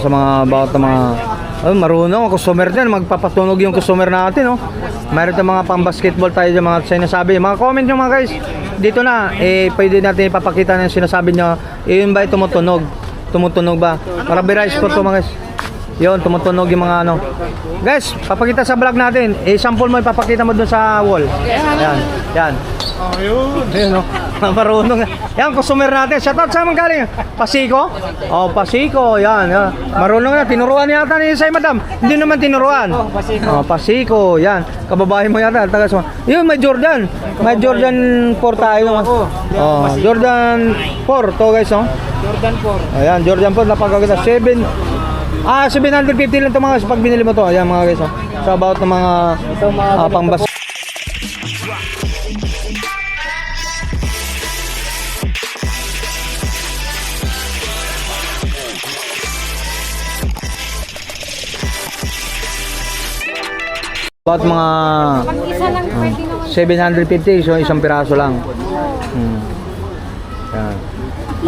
Sa mga bawat mga marunong ang customer din, magpapatunog yung customer natin, no? Mayroon tayong mga pang-basketball tayo yung mga sinasabi. Mga comment nyo mga guys, dito na, pwede natin ipapakita na yung sinasabi nyo. Yun ba tumutunog? Tumutunog ba? Para rice po to mga guys. Yun, tumutunog yung mga ano. Guys, papakita sa vlog natin. Sample mo, ipapakita mo dun sa wall. Yan, yan. Oh, yun. Ayun, no? Marunong. Yan, customer natin. Shoutout sa mga galing. Pasiko? Oh, Pasiko. Yan, yan. Marunong na. Tinuruan yata ni Isay, madam. Hindi naman tinuruan. Oh, Pasiko. Oh, Pasiko. Yan. Kababae mo yata. Tagas mo. Yun, may Jordan. May Jordan 4 tayo. Oh, Jordan 4 to guys, oh. Jordan 4. Ayan, Jordan 4. Napagaganda. 750 lang ito mga guys. Pag binili mo to. Ayan mga guys, oh. So about ng mga pangbas. About mga Isa lang pwede naman. 750, so isang piraso lang. Yan.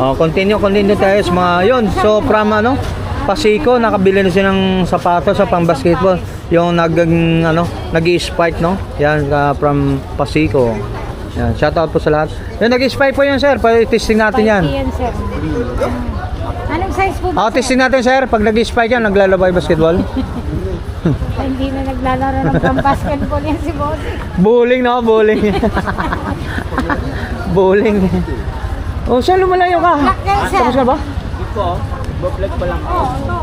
Oh, continue tayo sa mga yun. So from ano, Pasiko, nakabili na siya ng sapatos sa pang-basketball. Yung nag-spike, no? Yan, from Pasiko. Yan, shout out po sa lahat. Yung nag-spike po yun, sir. Pa-testing natin yan. Yan, sir. Anong size po ba? Testing natin, sir. Pag nag-spike yan, naglalabay basketball. Ay, hindi na naglalaro ng pang-basketball yan si Bossy. Bowling, no? Bowling. Bowling. Oh, saan lumalayo ka? Black yan, sir. Tapos ka ba? Ito, vlog pa lang. Oo, ito.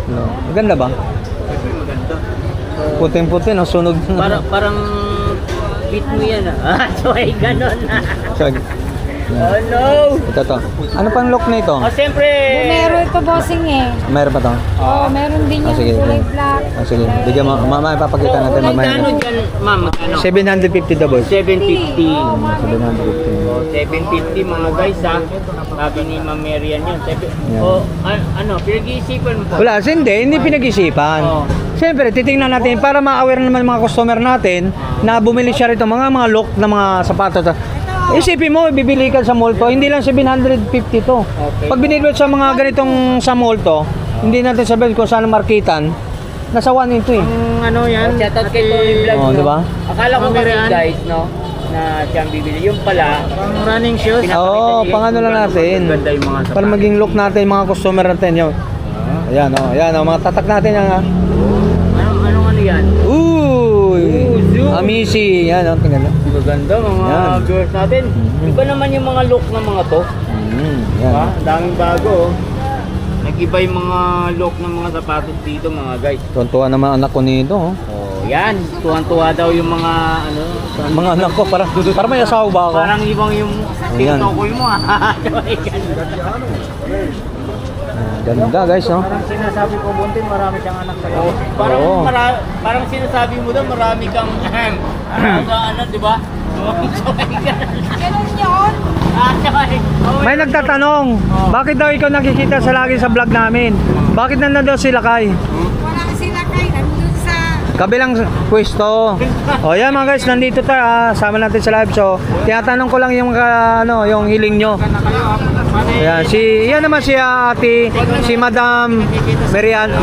No. Maganda ba? Maganda. Puting-puti, no? Sunog. Parang beat mo yan ah. So ay ganon ah. So, Oh no! ito to. Ano pang look na ito? Oh siyempre! Meron ito, bossing eh. Mayroon pa to? Oo, meron din yung sige. kulay black. Sige. Bigyan mo. Mama, ipapakita natin. Magkano Mamaya. dyan, ma'am? Magkano? 750 double. 750. Oo, ma'am. 750. Oh, 750 mga guys ha. Sabi ni Ma'am Marian yun. Yan. Oh, ano, pinag-iisipan mo po. Wala, hindi pinag-isipan. Oo. Siyempre, titingnan natin para ma-aware naman mga customer natin na bumili siya rito mga look na mga sapatos. Isipin mo, bibili ka sa mall to, hindi lang 750 to. Okay. Pag binili sa mga ganitong sa mall to, hindi natin sabihin kung saan markitan, nasa 1 into eh. Ano yan? Shoutout kay Tony Vlog, Oh, no? diba? Akala ko kasi guys, no? Na siyang bibili. Yung pala, Pang running shoes. Oo, pang ano lang natin. Ganda yung mga Para maging look natin, mga customer natin yun. Ayan, mga tatak natin yan, ha. Anong ano yan? Uy! Zoom. Amisi! Yan, tingnan mo. Maganda mga Yan. viewers natin. Iba naman yung mga look ng mga to. Yan. Diba? Ang daming bago. Oh. Nag-iba yung mga look ng mga sapatos dito mga guys. Tuntuan naman anak ko nito, oh. Oh, yan. Tuwan-tuwa daw yung mga ano. Mga anak ko, para may asawa ba ako? Parang ibang yung Ayan. tinutukoy mo ah. Ganda guys, no? Parang sinasabi ko, Buntin, marami siyang anak sa Oh, parang Oo. parang sinasabi mo daw marami kang ano, di ba? Ganun yun. May nagtatanong, bakit daw ikaw nakikita sa lagi sa vlog namin? Bakit nandun sila kay? Wala sila kay nandun sa... Kabilang pwesto. O yan mga guys, nandito tayo, sama natin sa live. So, tinatanong ko lang yung yung hiling nyo. Ayan, yan naman si ate, si Madam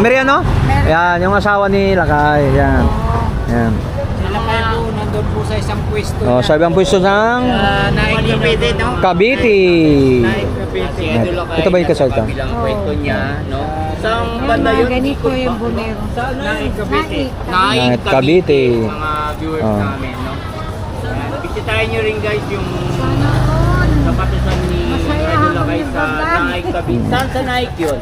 Meriano? Yan, yung asawa ni Lakay. Yan. Yan. Sila kayo po, nandun po sa isang pwesto. O, sa ibang pwesto ng Naik Cavite, no? Cavite. Naik Cavite. Ito ba yung kasalta? Bilang pwesto niya, no? Saan Yung banda mga yun? ganito yung bunero. Naik Cavite. Naik Cavite. Mga viewers Oh. namin, no? Ayan, bisitahin nyo rin guys yung Sana all. kapatusan ni Masaya Idol ako Lakay yung sa vlog. Naik Cavite. Saan sa Naik yun?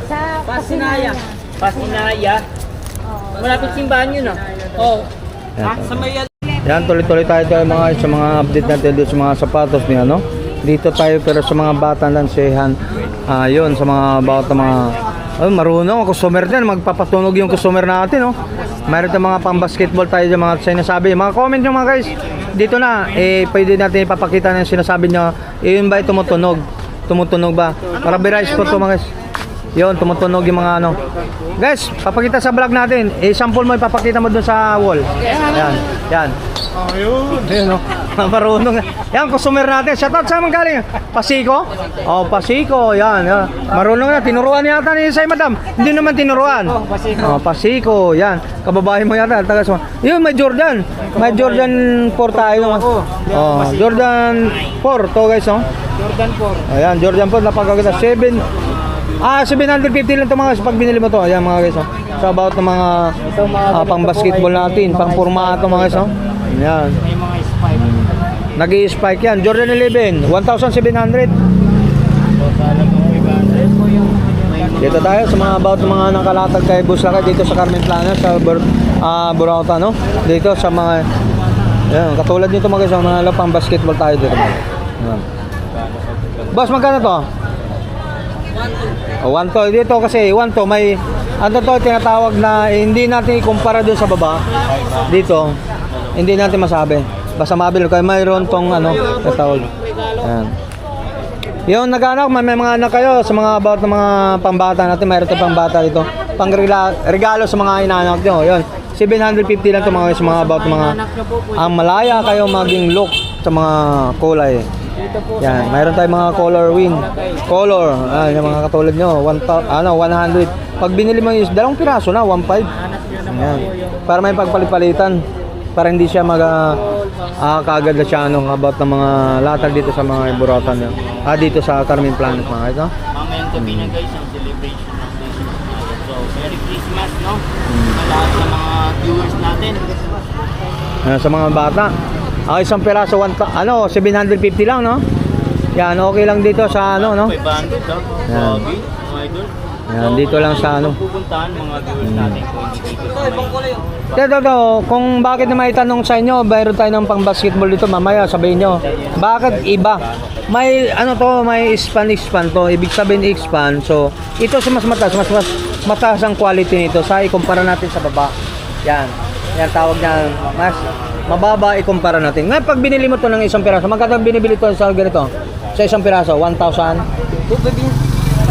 Sa Pasinaya. Pasinaya. Malapit simbahan yun, no? Oh. Yan, Sa may yan, tuloy-tuloy tayo sa mga update natin dito sa mga sapatos niya, no? Dito tayo pero sa mga bata lansehan, yun, sa mga bata mga marunong ang customer din, magpapatunog yung customer natin, no? Mayroon tayong mga pang-basketball tayo yung mga sinasabi. Mga comment nyo mga guys, dito na, pwede natin ipapakita na yung sinasabi nyo, yun ba tumutunog? Tumutunog ba? Para rice po to mga guys. Yun, tumutunog yung mga ano. Guys, papakita sa vlog natin. Sample mo, ipapakita mo dun sa wall. Yan, yan. Oh, yun. Ayun, no? Marunong na. Yan, customer natin. Shoutout sa mga galing. Pasiko? Oh, Pasiko. Yan. Marunong na. Tinuruan yata ni Say Madam. Hindi naman tinuruan. Pasiko. Oh, Pasiko. Yan. Kababae mo yata. Taga yun, may Jordan. May Jordan 4 tayo. Oh, Jordan 4 to guys, oh. Jordan 4. Ayan, Jordan 4. Napakaganda. 750 lang ito mga guys pag binili mo to. Ayan mga guys, oh. So about ng mga pang basketball natin, pang formato mga guys, oh. Ayan. May mga spike. Nag-i-spike yan. Jordan 11, 1,700. Dito tayo sa mga about ng mga nakalatag kay Boss Lakay dito sa Carmen Plana sa Burauta, no? Dito sa mga yan, katulad nito mga guys, mga lapang basketball tayo dito. Yan. Boss, magkano to? 1 to dito kasi 1 to may ano to tinatawag na hindi natin ikumpara doon sa baba. Dito hindi natin masabi. Basta mabili kayo mayroon tong ano tatawag. Yan. Yung nag-anak, may mga anak kayo sa mga about ng mga pambata natin, mayroon tong pambata dito. Pang regalo sa mga inaanak nyo. Yun. 750 lang to mga sa mga about mga ang malaya kayo maging look sa mga kulay. Yan, mayroon tayong mga color win. Color, yung mga katulad nyo, 100. Pag binili mo yung dalawang piraso na, 1.5. Yan. Para may pagpalit-palitan. Para hindi siya kagad na siya about ng mga latag dito sa mga Burautan nyo. Dito sa Carmen Planet mga ito. Mamayang gabi na guys, ang celebration ng Christmas natin. So, Merry Christmas, no? Sa lahat ng mga viewers natin. Sa mga bata. Isang piraso 750 lang, no? Yan, okay lang dito sa ano, no? 500, no? Yan. Grabe, mga idol. Yan, dito lang sa ano. Pupuntahan mga viewers natin kung hindi dito sa may... Ito, kung bakit na may tanong sa inyo, mayroon tayo ng pang basketball dito, mamaya sabihin nyo, bakit iba? May ano to, may expand to, ibig sabihin expand. So, ito sa mas mataas ang quality nito sa ikumpara natin sa baba. Yan tawag niya, mas mababa ikumpara natin. Ngayon pag binili mo to ng isang piraso, magkano binibili to sa ganito? Sa isang piraso, 1,000? 2.5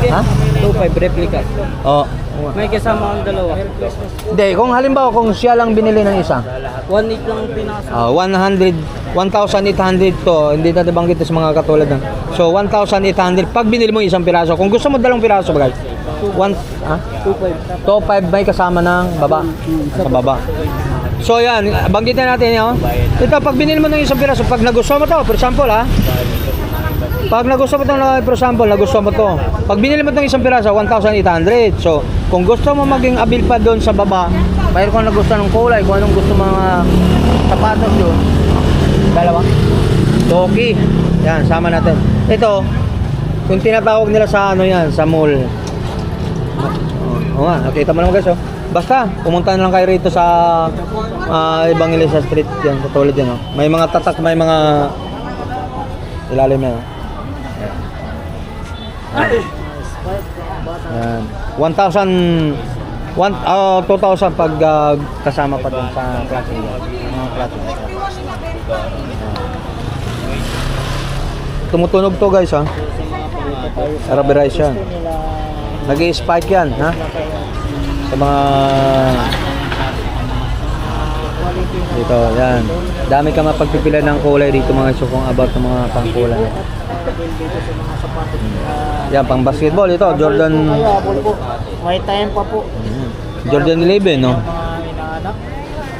Ha? 2.5 replica. Oh. May kasama ang dalawa. Hindi, kung halimbawa kung siya lang binili ng isa. 1.8 lang pinasa. 1,800 to, hindi natin banggit sa mga katulad ng. So 1,800 pag binili mo isang piraso. Kung gusto mo dalawang piraso, guys. 2.5. 2.5 may kasama ng baba. Sa baba. So yan, banggitin natin yun. Ito pag binili mo ng isang piraso, pag nagustuhan mo to, for example pag nagustuhan mo to, for example, nagustuhan mo to. Pag binili mo itong isang piraso, 1,800. So, kung gusto mo maging abil pa doon sa baba, mayroon kang nagustuhan ng kulay, kung anong gusto mga sapatos doon. Dalawa. Toki. Yan, sama natin. Ito, kung tinatawag nila sa ano yan, sa mall. Oo nga, nakita mo naman guys, oh. Basta, pumunta na lang kayo rito sa Evangelista Street, yan, katulad yan, oh. May mga tatak, may mga ilalim yan, oh. Yan. 2,000 pag kasama pa dun sa klase mga klase. Tumutunog to guys ha. Rubberized yan. Nag-i-spike yan ha. Sa mga dito yan. Dami ka mapagpipila ng kulay dito mga iso kung about ng mga pangkulay. Yan, pang basketball ito, Jordan. May time pa po. Jordan 11, no?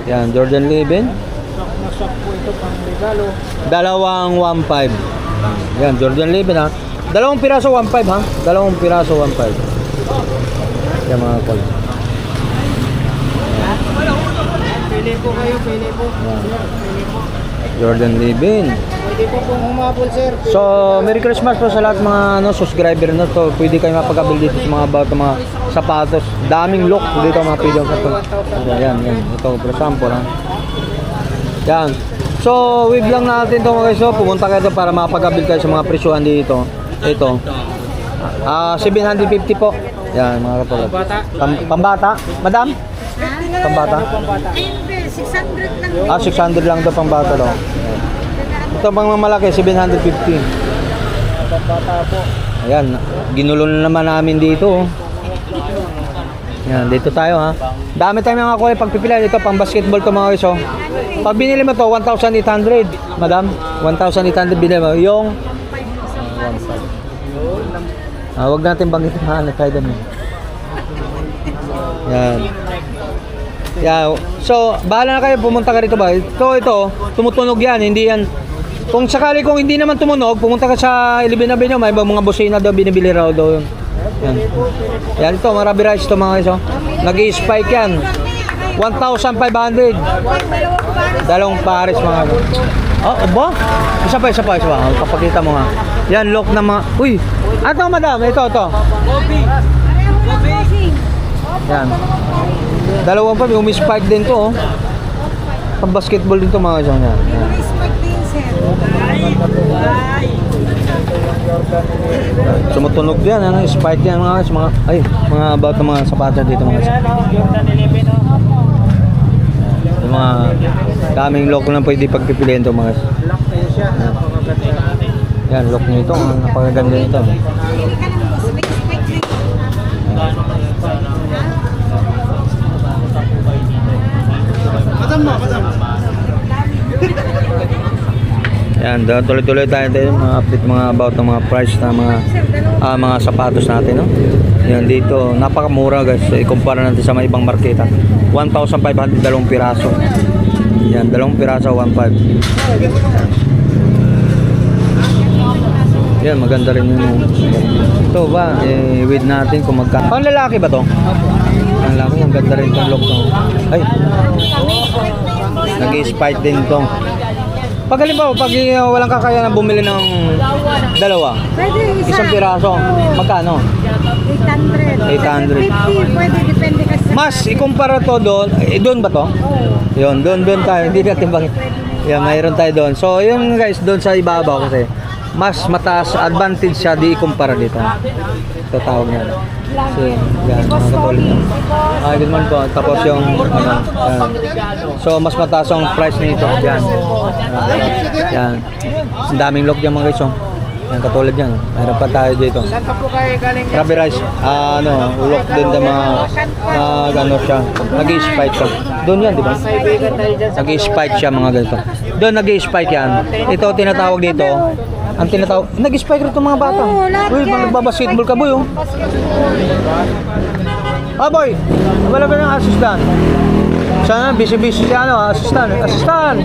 Yan, Jordan 11. Nasak po ito pang regalo. Dalawang 1.5. Yan, Jordan 11 ha. Dalawang piraso 1.5 ha. Dalawang piraso 1.5. Yan mga kol. Pili po kayo, pili po. Pili po. Jordan 11. Pwede po pong humabol, sir. So, Merry Christmas po sa lahat mga subscriber na to. Pwede kayo mapag-abil dito sa mga about mga sapatos. Daming look dito mga pili ko to. Yan. Ito for example ha. Yan. So, wave lang natin to mga guys. So, pumunta kayo para mapag-abil kayo sa mga presyuhan dito. Ito. 750 po. Yan mga katulad. Pambata. Madam? Pambata? Hindi, 600 lang. 600 lang to pambata daw. Ito pang malaki, 750. Bata po. Ayan, ginulo na naman namin dito. Yan, dito tayo ha. Dami tayong mga kulay pagpipilian. Ito pang basketball to mga guys. Oh. Pag binili mo to, 1,800. Madam, 1,800 binili mo. Yung wag natin banggitin ha, tayo dun. Yan. Yeah. So, bahala na kayo, pumunta ka rito ba? Ito, tumutunog yan, hindi yan. Kung sakali kung hindi naman tumunog, pumunta ka sa Ilibin Avenue, may ibang mga busina daw, binibili raw daw yun. Yan. Yan ito, mga Rabi Rice ito mga iso. Nag-i-spike yan. 1,500. Dalawang pares mga ano. Oh, ba? Isa pa. Kapakita mo nga. Yan, lock na mga... Uy! Ito, madam. Ito. Yan. Dalawang pa. May umi-spike din to, oh. Pang basketball din to mga iso. Yan. Sumutunog yan. Ano, spike yan mga iso. Mga about ng mga sapatos dito mga iso. Jordan 11 oh. Yung mga daming lock na pwede pagpipiliin to mga. Lock kayo siya. Napakaganda. Yan, lock nito, napakaganda nito. Yan, tuloy-tuloy tayo mga update mga about ng mga price na mga sapatos natin, no. Yan dito, napakamura guys. Ikumpara natin sa mga ibang marketa. 1,500 dalawang piraso. Yan, dalawang piraso 1,500. Yan, maganda rin yun. Ito ba, with natin kung magka... Pang lalaki ba to? Pang lalaki, ang ganda rin itong lock to. Ay, nag-spike din to. Pag halimbawa, pag walang kakayanan bumili ng dalawa, Pwede isa. isang piraso, magkano? 800. 50, pwede, depende kasi. Mas, ikumpara to doon, doon ba to? Yun, doon tayo, hindi natin bang... Yan, mayroon tayo doon. So, yun guys, doon sa ibabaw kasi, mas mataas advantage siya di ikumpara dito. Ito tawag niya. So, yan, mga katulad niya. Good morning po. Tapos yung, yan. So, mas mataas ang price nito. Yan. Yan. Ang daming lock dyan mga guys. Oh. Yan, katulad yan. Mayroon pa tayo dito. Saan ka po kayo galing? Rabi Rice. Lock din ng mga, ano siya. Nag-i-spike siya. Doon yan, di ba? Kaibigan tayo dyan sa Nag-i-spike siya mga ganito. Doon nag-i-spike yan. Ito tinatawag dito. Ang tinatawag, nag-spike rin itong mga bata. Oo, lahat Uy, yan. nagbabasketball ka boy, oh. Ah, boy! Wala ba ng assistant? Sana, busy-busy si assistant. Assistant!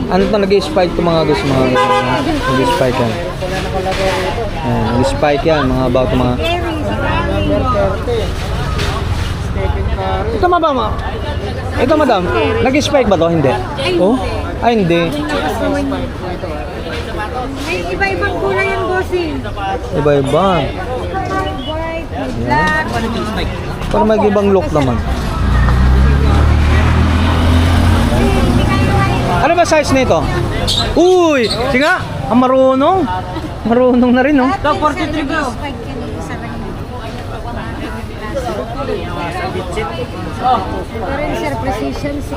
Ano ito, nag-spike itong mga guys, mga nag-spike yan. Nag-spike yan, mga about mga... Ito mabama. Ito madam, nag-spike ba to? Hindi. Oh? Ay, hindi. May iba-ibang kulay yung bossing. Iba-iba. White, black. Parang may ibang look naman. Ano ba size nito? Uy! Sige nga! Ang marunong! Marunong na rin, no? Ito, 43 bro. Ito rin sir, precision 6.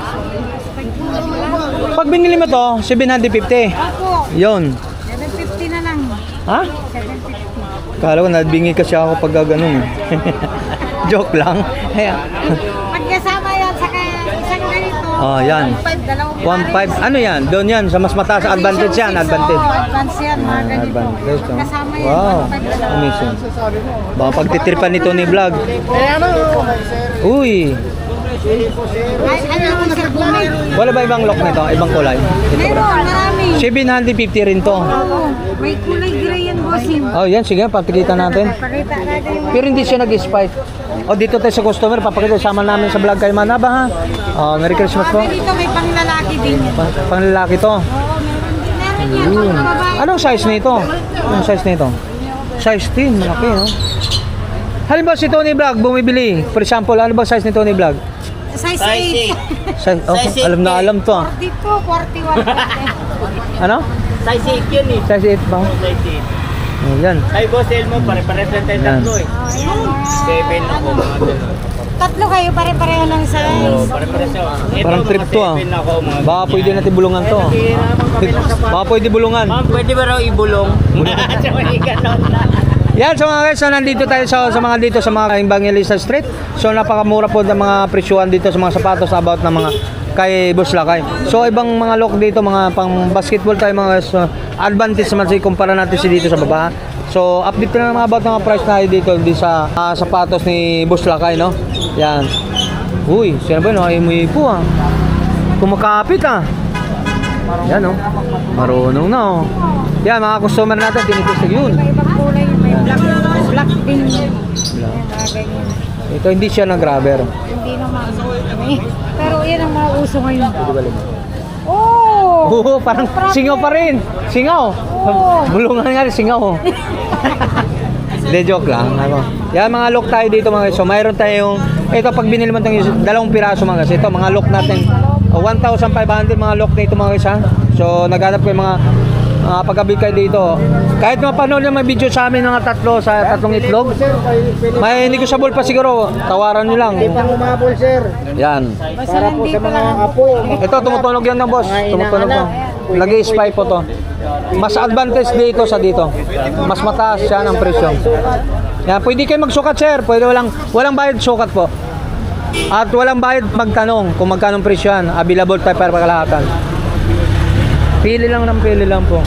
Pag binili mo to, 750. Ako, Yun. 750 na lang. Ha? 750. Kala ko nabingi kasi ako pag ganun. Joke lang. Pagkasama yan sa isang ganito. Oh, yan. 1.5. Ano yan? Doon yan. Sa mas mataas. Advantage yan. Advantage. Advance yan, mga ganito. Advantage. Oh. Kasama yan. Wow. 1.5. Amazing. Baka pagtitripan nito ni vlog. Eh ano? Uy. Ay, ano naman sir, bumay. Wala ba ibang lock nito? Ibang kulay? Meron, marami. 750 rin to. Oo, may kulay gray yan, bossing. Oh, yan. Sige, papakita natin. Pakita natin yung Pero hindi siya nag-spike. O, dito tayo sa customer. Papakita. Sama namin sa vlog kayo manaba ha. Oh, Merry Christmas po. dito may panglalaki din. Panglalaki to. Oo, meron yan, pang babae. Anong size nito? Anong size nito? Size 10. Malaki, no? Halimbawa si Tony Vlog bumibili. For example, ano ba size ni Tony Vlog? Size 8. Size, oh, Size alam na 8. alam to ah. 42, 41. Ano? Size 8 yun eh. Size 8 ba? Size 8. Oh, yan. Ay, boss, Elmo, pare-pares lang tayo Yan. tatlo eh. Ayan. 7 ako, mga ganun. Tatlo kayo, pare-pareho ng Oo, size. pare-pares ako. Ito, Parang mga trip to ah. 7 ako, mga Baka pwede natin bulungan to. Hindi naman kami ng sapatos. Baka pwede bulungan. Ma'am, pwede ba raw ibulong? Sa may ganon na. Yan, so mga guys, so nandito tayo sa mga dito sa mga Evangelista Street. So napakamura po ng mga presyuhan dito sa mga sapatos about ng mga kay Boss Lakay. So ibang mga look dito, mga pang basketball tayo mga guys. So, advantage naman sa kumpara natin si dito sa baba. So update na mga about ng mga price na dito di sa sapatos ni Boss Lakay, no? Yan. Uy, sino ba no? Ay mo po ah. Kumakapit ah. Yan oh. Marunong na oh. Yan mga customer natin tinitisig yun. Iba-ibang kulay, may black din. Ayan, mga ganyan. Ito hindi siya nag-grabber. Hindi naman. Pero yan ang mga uso ngayon. Oh! Oo, parang singaw pa rin. Singaw. Bulungan nga rin, singaw. Hindi, joke lang. Ano. Yan, mga look tayo dito mga guys. So, mayroon tayong, ito pag binili mo itong 2 piraso mga guys. Ito, mga look natin. 1,500 mga look dito mga guys ha. So, naghanap ko yung mga pagkabit kayo dito. Kahit mapanood yung mga video sa amin mga tatlo sa tatlong itlog. May negotiable pa siguro. Tawaran nyo lang. Hindi pang umabol, sir. Yan. Basta Para po nandito sa mga lang. apo. Ito, tumutunog yan ng boss. Tumutunog po. Lagi-spy po to. Mas advantage dito sa dito. Mas mataas siya ng presyo. Yan, pwede kayo magsukat sir. Pwede walang bayad sukat po. At walang bayad magtanong kung magkano presyo yan. Available tayo para pakalahatan. Pili lang po.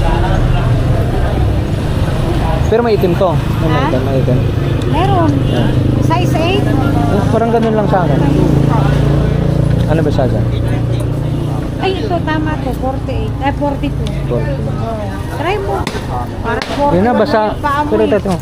Pero may itim to. May itim. Meron. Size 8. Parang ganun lang sa akin. Ano ba siya? Ay, ito tama to. 48. Ay, 42. Try mo. Para 40. Yun na, basa. Paamoy. Pero ito.